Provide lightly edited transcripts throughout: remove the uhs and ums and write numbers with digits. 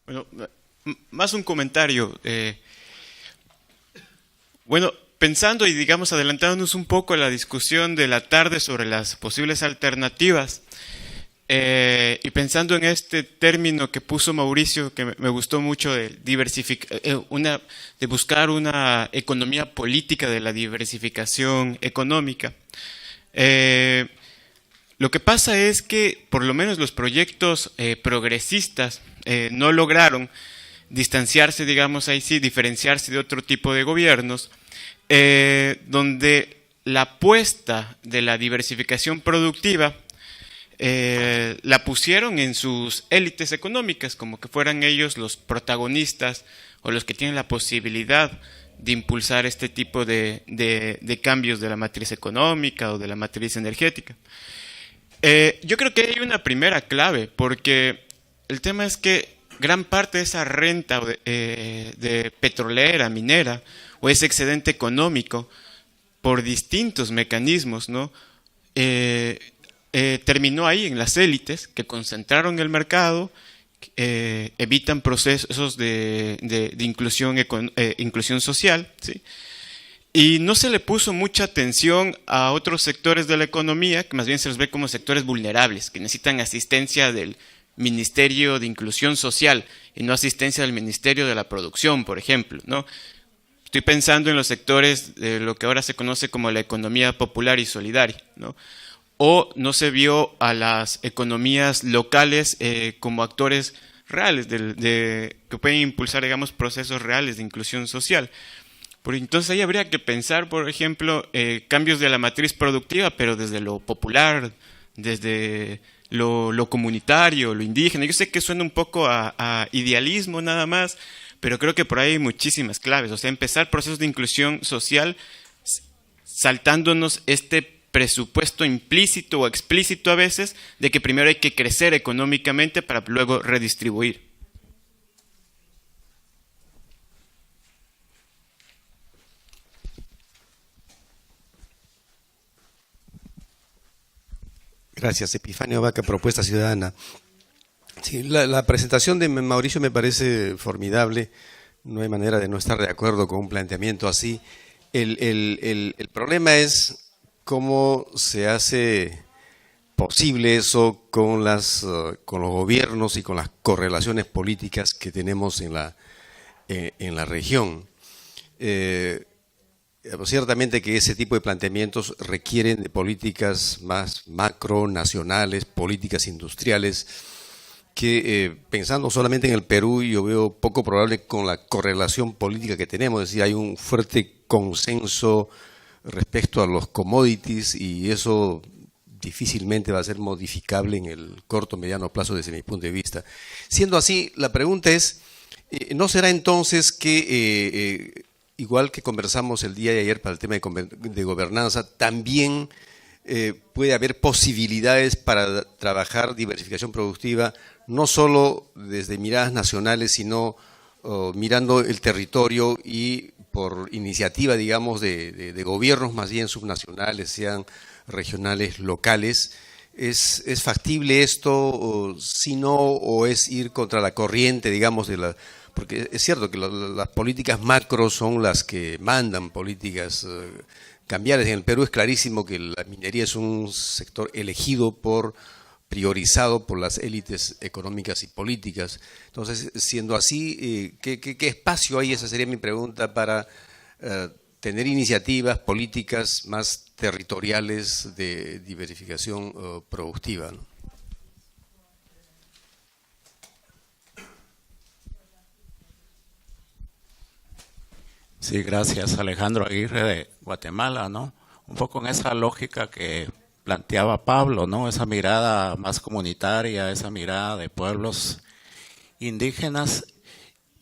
Bueno, más un comentario. Bueno, pensando y digamos adelantándonos un poco a la discusión de la tarde sobre las posibles alternativas, y pensando en este término que puso Mauricio, que me gustó mucho, de buscar una economía política de la diversificación económica. Eh, lo que pasa es que por lo menos los proyectos progresistas no lograron distanciarse, digamos ahí sí, diferenciarse de otro tipo de gobiernos, donde la apuesta de la diversificación productiva la pusieron en sus élites económicas, como que fueran ellos los protagonistas o los que tienen la posibilidad de impulsar este tipo de cambios de la matriz económica o de la matriz energética. Yo creo que hay una primera clave, porque el tema es que gran parte de esa renta de petrolera, minera, o ese excedente económico, por distintos mecanismos, ¿no? Terminó ahí en las élites que concentraron el mercado, evitan procesos de inclusión social, ¿sí? Y no se le puso mucha atención a otros sectores de la economía, que más bien se los ve como sectores vulnerables, que necesitan asistencia del Ministerio de Inclusión Social y no asistencia del Ministerio de la Producción, por ejemplo, ¿no? Estoy pensando en los sectores de lo que ahora se conoce como la economía popular y solidaria, ¿no? O no se vio a las economías locales como actores reales que pueden impulsar, digamos, procesos reales de inclusión social. Porque entonces ahí habría que pensar, por ejemplo, cambios de la matriz productiva, pero desde lo popular, desde lo comunitario, lo indígena. Yo sé que suena un poco a idealismo nada más, pero creo que por ahí hay muchísimas claves. O sea, empezar procesos de inclusión social saltándonos este presupuesto implícito o explícito a veces de que primero hay que crecer económicamente para luego redistribuir. Gracias, Epifanio Vaca, Propuesta Ciudadana. Sí, la presentación de Mauricio me parece formidable. No hay manera de no estar de acuerdo con un planteamiento así. El problema es cómo se hace posible eso con los gobiernos y con las correlaciones políticas que tenemos en la región. Eh, Ciertamente que ese tipo de planteamientos requieren de políticas más macro, nacionales, políticas industriales, que pensando solamente en el Perú, yo veo poco probable con la correlación política que tenemos, es decir, hay un fuerte consenso respecto a los commodities y eso difícilmente va a ser modificable en el corto o mediano plazo desde mi punto de vista. Siendo así, la pregunta es, ¿no será entonces que igual que conversamos el día de ayer para el tema de gobernanza, también puede haber posibilidades para trabajar diversificación productiva, no solo desde miradas nacionales, sino mirando el territorio y por iniciativa, digamos, de gobiernos más bien subnacionales, sean regionales, locales? ¿Es factible esto? O, si no, o es ir contra la corriente, digamos, porque es cierto que las políticas macro son las que mandan políticas cambiares. En el Perú es clarísimo que la minería es un sector priorizado por las élites económicas y políticas. Entonces, siendo así, ¿qué espacio hay? Esa sería mi pregunta para tener iniciativas políticas más territoriales de diversificación productiva, ¿no? Sí, gracias, Alejandro Aguirre de Guatemala, ¿no? Un poco en esa lógica que planteaba Pablo, ¿no? Esa mirada más comunitaria, esa mirada de pueblos indígenas.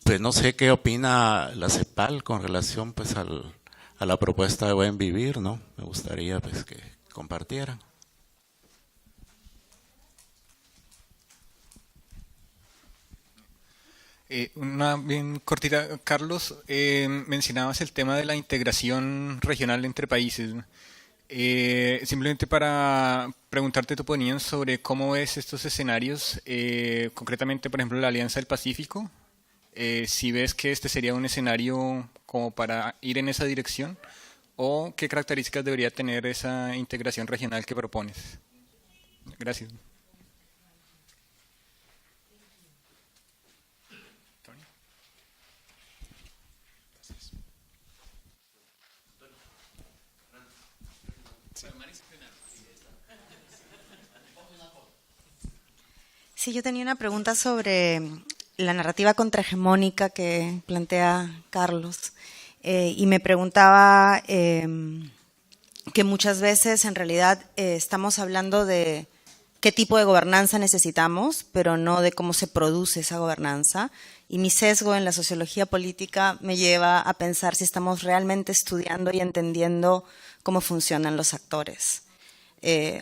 Pues no sé qué opina la CEPAL con relación pues a la propuesta de Buen Vivir, ¿no? Me gustaría pues que compartieran. Una bien cortita, Carlos. Mencionabas el tema de la integración regional entre países, ¿no? Simplemente para preguntarte tu opinión sobre cómo ves estos escenarios, concretamente, por ejemplo, la Alianza del Pacífico, si ves que este sería un escenario como para ir en esa dirección, o qué características debería tener esa integración regional que propones. Gracias. Sí, yo tenía una pregunta sobre la narrativa contrahegemónica que plantea Carlos. Y me preguntaba que muchas veces en realidad estamos hablando de qué tipo de gobernanza necesitamos, pero no de cómo se produce esa gobernanza. Y mi sesgo en la sociología política me lleva a pensar si estamos realmente estudiando y entendiendo cómo funcionan los actores.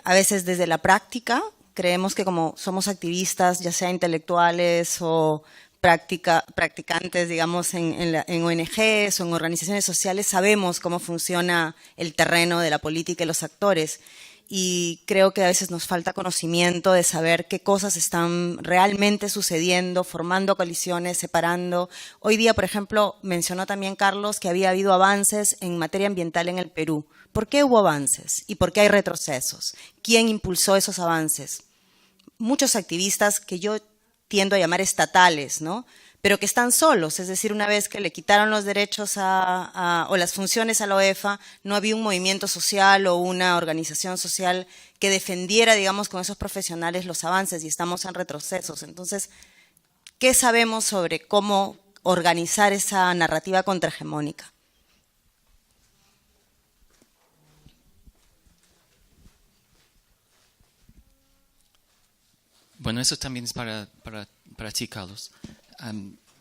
A veces desde la práctica creemos que como somos activistas, ya sea intelectuales o practicantes, digamos, en ONGs o en organizaciones sociales, sabemos cómo funciona el terreno de la política y los actores. Y creo que a veces nos falta conocimiento de saber qué cosas están realmente sucediendo, formando coaliciones, separando. Hoy día, por ejemplo, mencionó también Carlos que había habido avances en materia ambiental en el Perú. ¿Por qué hubo avances y por qué hay retrocesos? ¿Quién impulsó esos avances? Muchos activistas que yo tiendo a llamar estatales, ¿no? Pero que están solos, es decir, una vez que le quitaron los derechos o las funciones a la OEFA, no había un movimiento social o una organización social que defendiera, digamos, con esos profesionales los avances y estamos en retrocesos. Entonces, ¿qué sabemos sobre cómo organizar esa narrativa contrahegemónica? Bueno, eso también es para ti, Carlos.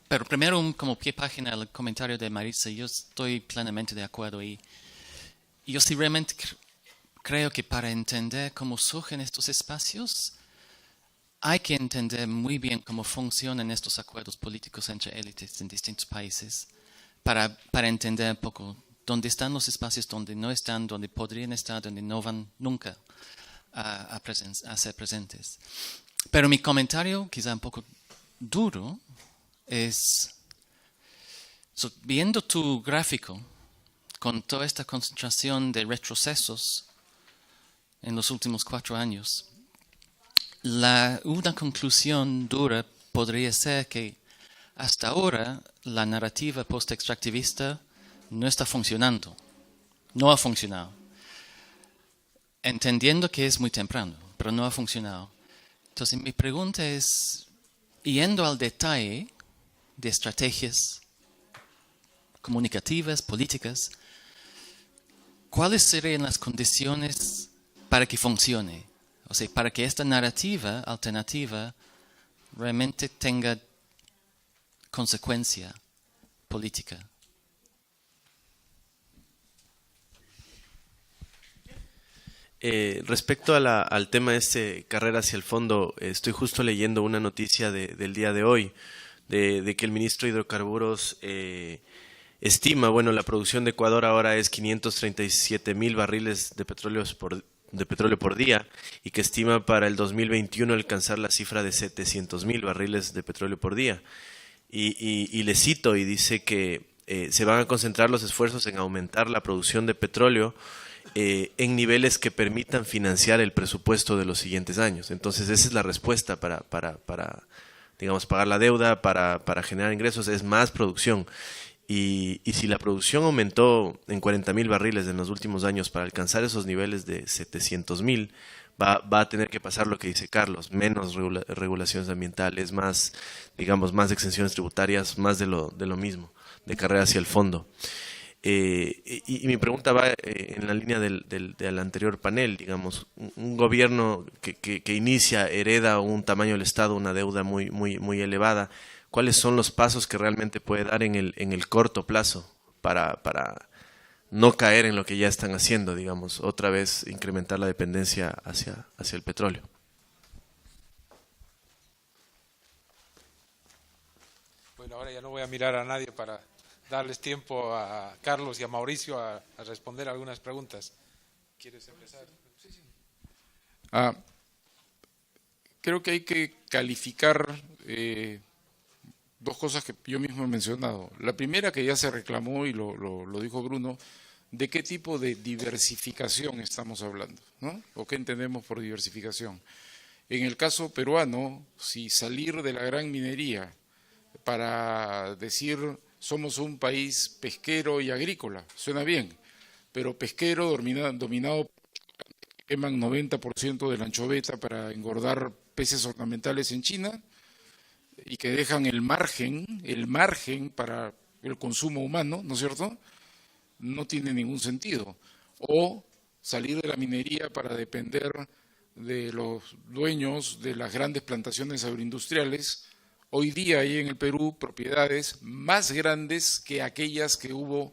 Pero primero, como pie página, el comentario de Marisa, yo estoy plenamente de acuerdo. Y yo sí realmente creo que para entender cómo surgen estos espacios, hay que entender muy bien cómo funcionan estos acuerdos políticos entre élites en distintos países, para entender un poco dónde están los espacios, dónde no están, dónde podrían estar, dónde no van nunca a ser presentes. Pero mi comentario, quizá un poco duro, es, viendo tu gráfico, con toda esta concentración de retrocesos en los últimos 4 años, una conclusión dura podría ser que hasta ahora la narrativa post-extractivista no está funcionando, no ha funcionado. Entendiendo que es muy temprano, pero no ha funcionado. Entonces mi pregunta es, yendo al detalle de estrategias comunicativas, políticas, ¿cuáles serían las condiciones para que funcione? O sea, para que esta narrativa alternativa realmente tenga consecuencia política. Respecto al tema de carrera hacia el fondo, estoy justo leyendo una noticia del día de hoy, de que el ministro de Hidrocarburos estima, bueno, la producción de Ecuador ahora es 537,000 barriles de petróleo por día, y que estima para el 2021 alcanzar la cifra de 700,000 barriles de petróleo por día. Y le cito, y dice que se van a concentrar los esfuerzos en aumentar la producción de petróleo en niveles que permitan financiar el presupuesto de los siguientes años. Entonces esa es la respuesta para digamos, pagar la deuda, para generar ingresos, es más producción. Y si la producción aumentó en 40,000 barriles en los últimos años para alcanzar esos niveles de 700,000, va a tener que pasar lo que dice Carlos, menos regulaciones ambientales, más, digamos, más exenciones tributarias, más de lo mismo, de carrera hacia el fondo. Y mi pregunta va en la línea del anterior panel, digamos, un gobierno que inicia, hereda un tamaño del Estado, una deuda muy elevada. ¿Cuáles son los pasos que realmente puede dar en el corto plazo para no caer en lo que ya están haciendo, digamos, otra vez incrementar la dependencia hacia el petróleo? Bueno, ahora ya no voy a mirar a nadie para darles tiempo a Carlos y a Mauricio a responder algunas preguntas. ¿Quieres empezar? Sí. Creo que hay que calificar dos cosas que yo mismo he mencionado. La primera, que ya se reclamó y lo dijo Bruno, de qué tipo de diversificación estamos hablando, ¿no? O qué entendemos por diversificación. En el caso peruano, si salir de la gran minería para decir somos un país pesquero y agrícola, suena bien, pero pesquero dominado queman 90% de la anchoveta para engordar peces ornamentales en China y que dejan el margen para el consumo humano, ¿no es cierto? No tiene ningún sentido. O salir de la minería para depender de los dueños de las grandes plantaciones agroindustriales. Hoy día hay en el Perú propiedades más grandes que aquellas que hubo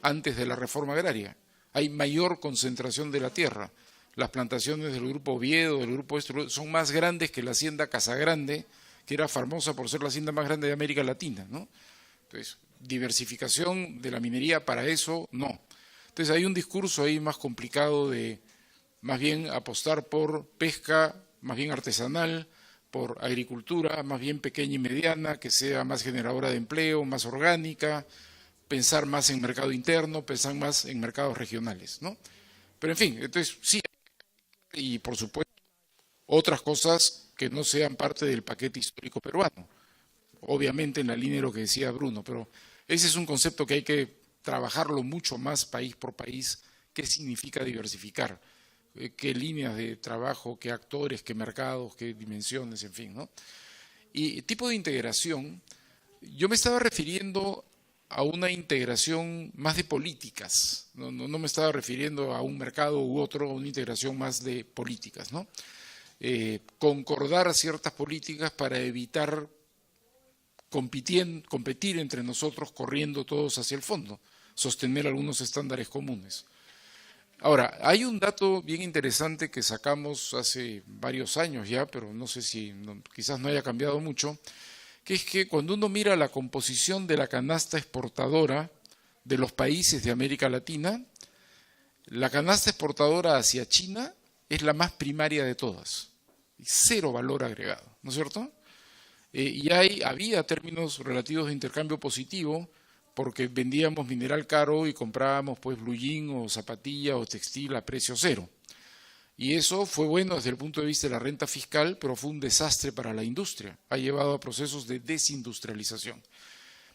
antes de la reforma agraria. Hay mayor concentración de la tierra. Las plantaciones del Grupo Oviedo, del Grupo Estro, son más grandes que la hacienda Casagrande, que era famosa por ser la hacienda más grande de América Latina, ¿no? Entonces, diversificación de la minería para eso, no. Entonces hay un discurso ahí más complicado de más bien apostar por pesca, más bien artesanal, por agricultura, más bien pequeña y mediana, que sea más generadora de empleo, más orgánica, pensar más en mercado interno, pensar más en mercados regionales, ¿no? Pero en fin, entonces sí, y por supuesto otras cosas que no sean parte del paquete histórico peruano, obviamente en la línea de lo que decía Bruno, pero ese es un concepto que hay que trabajarlo mucho más país por país, qué significa diversificar, qué líneas de trabajo, qué actores, qué mercados, qué dimensiones, en fin, ¿no? Y tipo de integración, yo me estaba refiriendo a una integración más de políticas, no me estaba refiriendo a un mercado u otro, a una integración más de políticas, ¿no? Concordar ciertas políticas para evitar competir entre nosotros corriendo todos hacia el fondo, sostener algunos estándares comunes. Ahora, hay un dato bien interesante que sacamos hace varios años ya, pero no sé si quizás no haya cambiado mucho, que es que cuando uno mira la composición de la canasta exportadora de los países de América Latina, la canasta exportadora hacia China es la más primaria de todas, cero valor agregado, ¿no es cierto? Y había términos relativos de intercambio positivo, porque vendíamos mineral caro y comprábamos pues blue jean o zapatilla o textil a precio cero. Y eso fue bueno desde el punto de vista de la renta fiscal, pero fue un desastre para la industria. Ha llevado a procesos de desindustrialización.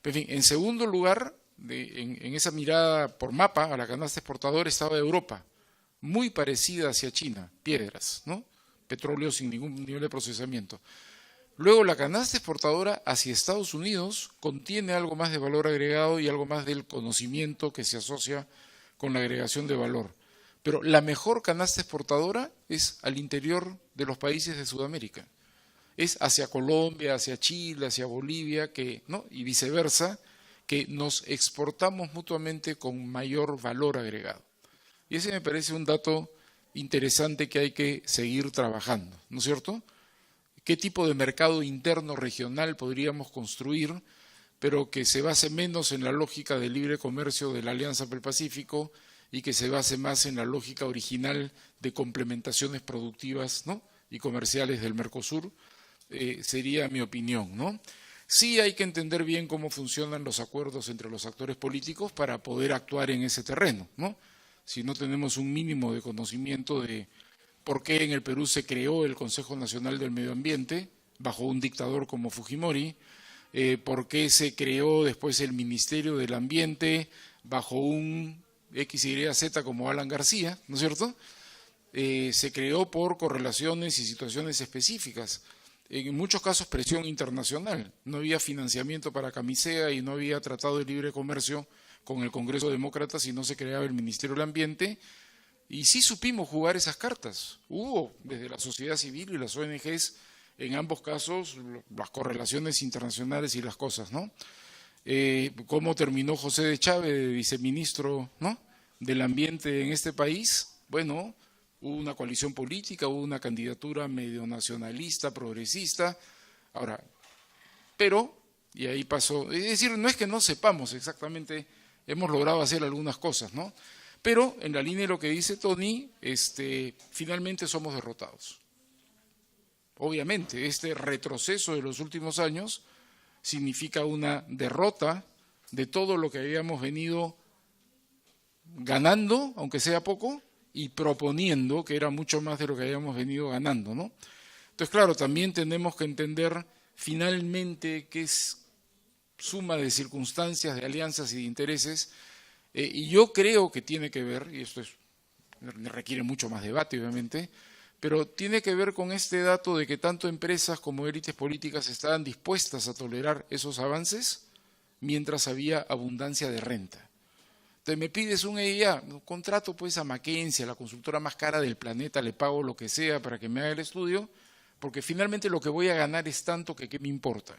En fin, en segundo lugar, en esa mirada por mapa a la canasta exportadora estaba Europa, muy parecida hacia China, piedras, ¿no? Petróleo sin ningún nivel de procesamiento. Luego la canasta exportadora hacia Estados Unidos contiene algo más de valor agregado y algo más del conocimiento que se asocia con la agregación de valor. Pero la mejor canasta exportadora es al interior de los países de Sudamérica. Es hacia Colombia, hacia Chile, hacia Bolivia, ¿no? Y viceversa, que nos exportamos mutuamente con mayor valor agregado. Y ese me parece un dato interesante que hay que seguir trabajando, ¿no es cierto? ¿Qué tipo de mercado interno regional podríamos construir, pero que se base menos en la lógica del libre comercio de la Alianza para el Pacífico y que se base más en la lógica original de complementaciones productivas, ¿no? Y comerciales del Mercosur? Sería mi opinión, ¿no? Sí hay que entender bien cómo funcionan los acuerdos entre los actores políticos para poder actuar en ese terreno, ¿no? Si no tenemos un mínimo de conocimiento de por qué en el Perú se creó el Consejo Nacional del Medio Ambiente bajo un dictador como Fujimori, por qué se creó después el Ministerio del Ambiente bajo un XYZ como Alan García, ¿no es cierto? Se creó por correlaciones y situaciones específicas. En muchos casos presión internacional. No había financiamiento para Camisea y no había tratado de libre comercio con el Congreso Demócrata si no se creaba el Ministerio del Ambiente. Y sí supimos jugar esas cartas. Hubo desde la sociedad civil y las ONGs, en ambos casos, las correlaciones internacionales y las cosas, ¿no? ¿Cómo terminó José de Chávez, viceministro, ¿no?, del ambiente en este país? Bueno, hubo una coalición política, hubo una candidatura medio nacionalista, progresista. Ahora, pero, y ahí pasó, es decir, no es que no sepamos exactamente, hemos logrado hacer algunas cosas, ¿no? Pero en la línea de lo que dice Tony, finalmente somos derrotados. Obviamente, este retroceso de los últimos años significa una derrota de todo lo que habíamos venido ganando, aunque sea poco, y proponiendo, que era mucho más de lo que habíamos venido ganando, ¿no? Entonces, claro, también tenemos que entender finalmente que es suma de circunstancias, de alianzas y de intereses, y yo creo que tiene que ver, y esto requiere mucho más debate obviamente, pero tiene que ver con este dato de que tanto empresas como élites políticas estaban dispuestas a tolerar esos avances mientras había abundancia de renta. Entonces me pides un EIA, contrato pues a McKinsey, a la consultora más cara del planeta, le pago lo que sea para que me haga el estudio, porque finalmente lo que voy a ganar es tanto que ¿qué me importa?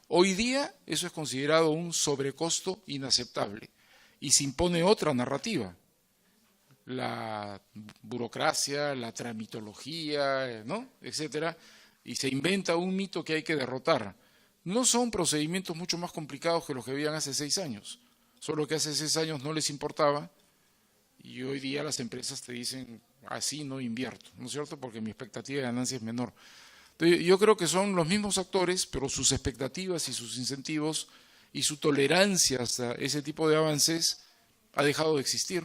Hoy día eso es considerado un sobrecosto inaceptable y se impone otra narrativa. La burocracia, la tramitología, ¿no?, etcétera, y se inventa un mito que hay que derrotar. No son procedimientos mucho más complicados que los que habían hace 6 años, solo que hace 6 años no les importaba y hoy día las empresas te dicen así no invierto, ¿no es cierto?, porque mi expectativa de ganancia es menor. Entonces, yo creo que son los mismos actores, pero sus expectativas y sus incentivos y su tolerancia hasta ese tipo de avances ha dejado de existir,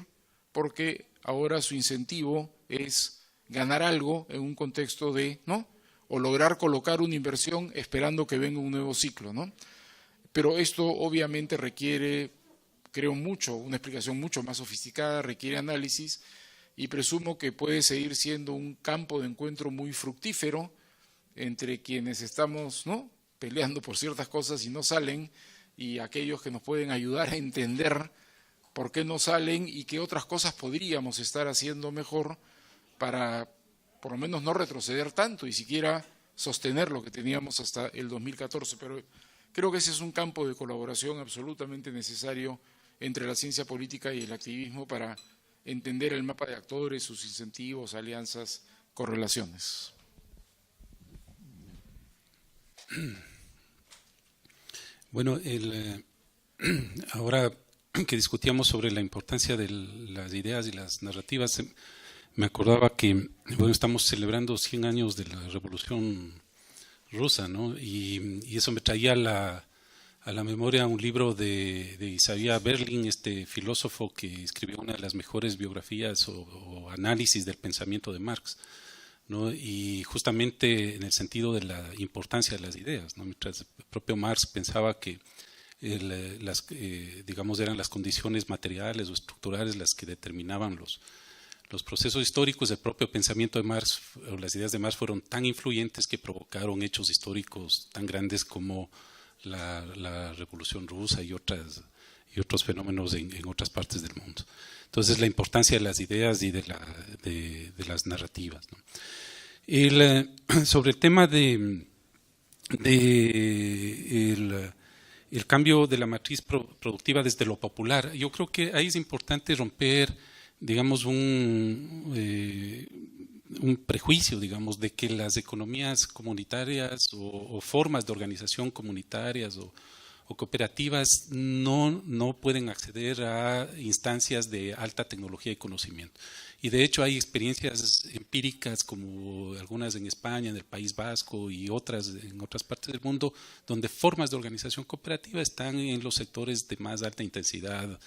porque ahora su incentivo es ganar algo en un contexto de, ¿no?, o lograr colocar una inversión esperando que venga un nuevo ciclo, ¿no? Pero esto obviamente requiere, creo mucho, una explicación mucho más sofisticada, requiere análisis y presumo que puede seguir siendo un campo de encuentro muy fructífero entre quienes estamos, ¿no?, peleando por ciertas cosas y no salen, y aquellos que nos pueden ayudar a entender por qué no salen y qué otras cosas podríamos estar haciendo mejor para por lo menos no retroceder tanto y siquiera sostener lo que teníamos hasta el 2014. Pero creo que ese es un campo de colaboración absolutamente necesario entre la ciencia política y el activismo para entender el mapa de actores, sus incentivos, alianzas, correlaciones. Bueno, ahora que discutíamos sobre la importancia de las ideas y las narrativas, me acordaba que, bueno, estamos celebrando 100 años de la Revolución Rusa, ¿no? Y eso me traía a la memoria un libro de Isaiah Berlin, este filósofo que escribió una de las mejores biografías o análisis del pensamiento de Marx, ¿no? Y justamente en el sentido de la importancia de las ideas, ¿no? Mientras el propio Marx pensaba que digamos, eran las condiciones materiales o estructurales las que determinaban los procesos históricos, el propio pensamiento de Marx o las ideas de Marx fueron tan influyentes que provocaron hechos históricos tan grandes como la Revolución Rusa y otros fenómenos en otras partes del mundo. Entonces, la importancia de las ideas y de las narrativas, ¿no? Sobre el tema el cambio de la matriz productiva desde lo popular, yo creo que ahí es importante romper, digamos, un prejuicio, digamos, de que las economías comunitarias o formas de organización comunitarias o cooperativas no pueden acceder a instancias de alta tecnología y conocimiento. Y de hecho hay experiencias empíricas como algunas en España, en el País Vasco y otras en otras partes del mundo, donde formas de organización cooperativa están en los sectores de más alta intensidad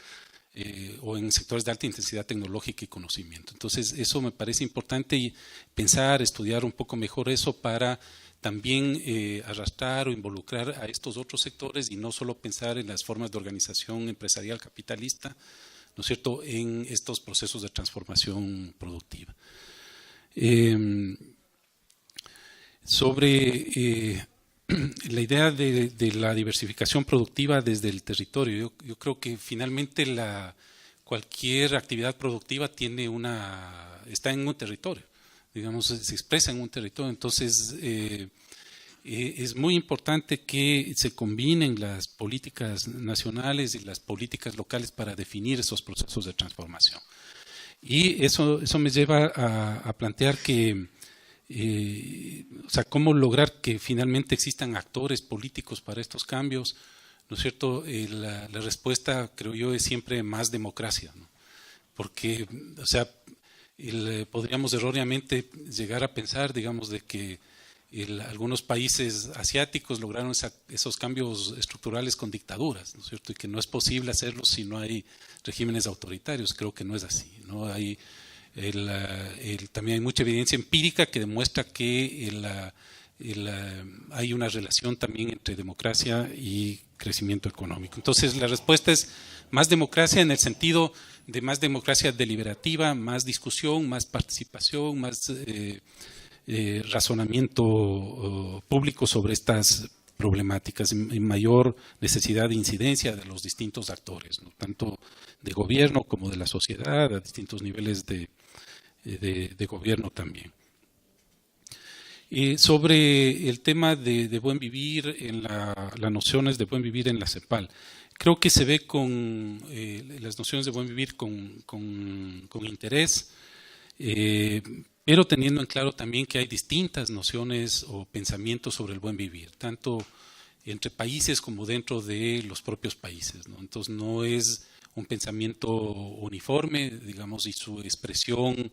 o en sectores de alta intensidad tecnológica y conocimiento. Entonces eso me parece importante pensar, estudiar un poco mejor eso para también arrastrar o involucrar a estos otros sectores y no solo pensar en las formas de organización empresarial capitalista, ¿no es cierto?, en estos procesos de transformación productiva. Sobre la idea de la diversificación productiva desde el territorio, yo creo que finalmente cualquier actividad productiva está en un territorio, digamos, se expresa en un territorio. Entonces, es muy importante que se combinen las políticas nacionales y las políticas locales para definir esos procesos de transformación. Y eso me lleva a plantear que, o sea, cómo lograr que finalmente existan actores políticos para estos cambios, ¿no es cierto? La respuesta, creo yo, es siempre más democracia, ¿no? porque, o sea, podríamos erróneamente llegar a pensar, digamos, de que algunos países asiáticos lograron esos cambios estructurales con dictaduras, ¿no es cierto? Y que no es posible hacerlo si no hay regímenes autoritarios. Creo que no es así, ¿no? También hay mucha evidencia empírica que demuestra que hay una relación también entre democracia y crecimiento económico. Entonces, la respuesta es más democracia en el sentido de más democracia deliberativa, más discusión, más participación, más razonamiento público sobre estas problemáticas, y mayor necesidad de incidencia de los distintos actores, ¿no? Tanto de gobierno como de la sociedad, a distintos niveles de gobierno también. Sobre el tema de buen vivir, las nociones de buen vivir en la CEPAL, creo que se ve con las nociones de buen vivir con interés, pero teniendo en claro también que hay distintas nociones o pensamientos sobre el buen vivir, tanto entre países como dentro de los propios países, ¿no? Entonces no es un pensamiento uniforme, digamos, y su expresión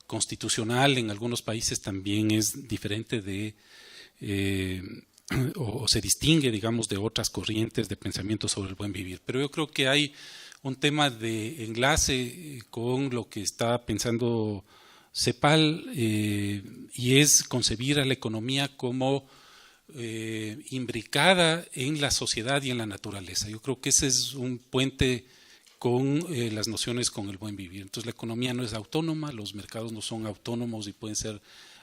constitucional en algunos países también es diferente o se distingue, digamos, de otras corrientes de pensamiento sobre el buen vivir. Pero yo creo que hay un tema de enlace con lo que está pensando CEPAL, y es concebir a la economía como imbricada en la sociedad y en la naturaleza. Yo creo que ese es un puente con las nociones con el buen vivir. Entonces la economía no es autónoma, los mercados no son autónomos y pueden ser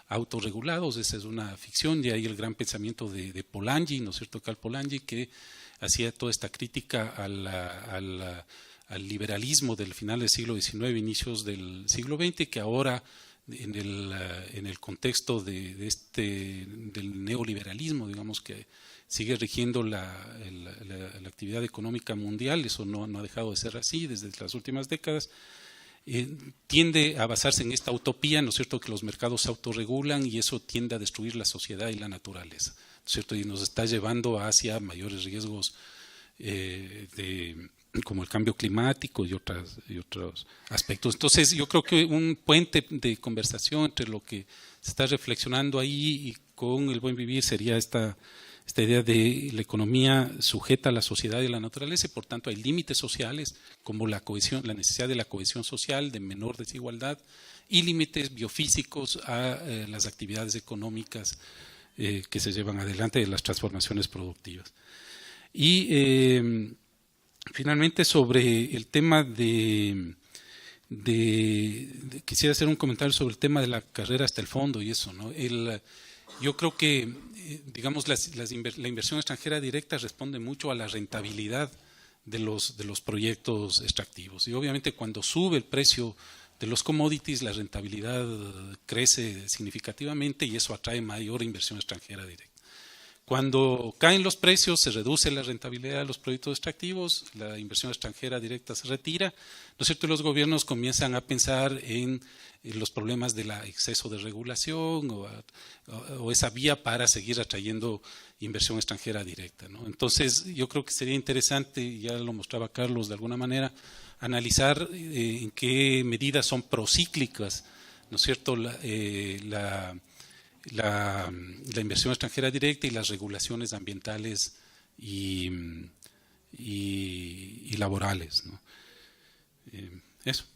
autorregulados, esa es una ficción. De ahí el gran pensamiento de Polanyi, ¿no es cierto? Karl Polanyi, que hacía toda esta crítica al liberalismo del final del siglo XIX, inicios del siglo XX, que ahora en el contexto del neoliberalismo, digamos, que sigue rigiendo la actividad económica mundial, eso no ha dejado de ser así desde las últimas décadas, tiende a basarse en esta utopía, ¿no es cierto?, que los mercados se autorregulan y eso tiende a destruir la sociedad y la naturaleza, ¿no es cierto?, y nos está llevando hacia mayores riesgos como el cambio climático y otros aspectos. Entonces, yo creo que un puente de conversación entre lo que se está reflexionando ahí y con el buen vivir sería esta idea de la economía sujeta a la sociedad y a la naturaleza, y por tanto hay límites sociales como la cohesión, la necesidad de la cohesión social, de menor desigualdad, y límites biofísicos a las actividades económicas que se llevan adelante, de las transformaciones productivas. Y finalmente, sobre el tema quisiera hacer un comentario sobre el tema de la carrera hasta el fondo y eso, ¿no? Yo creo que, digamos, la inversión extranjera directa responde mucho a la rentabilidad de los proyectos extractivos. Y obviamente cuando sube el precio de los commodities, la rentabilidad crece significativamente y eso atrae mayor inversión extranjera directa. Cuando caen los precios, se reduce la rentabilidad de los proyectos extractivos, la inversión extranjera directa se retira, ¿no es cierto? Los gobiernos comienzan a pensar en los problemas del exceso de regulación o esa vía para seguir atrayendo inversión extranjera directa, ¿no? Entonces, yo creo que sería interesante, ya lo mostraba Carlos de alguna manera, analizar en qué medidas son procíclicas, ¿no es cierto?, la inversión extranjera directa y las regulaciones ambientales y laborales, ¿no? Eso.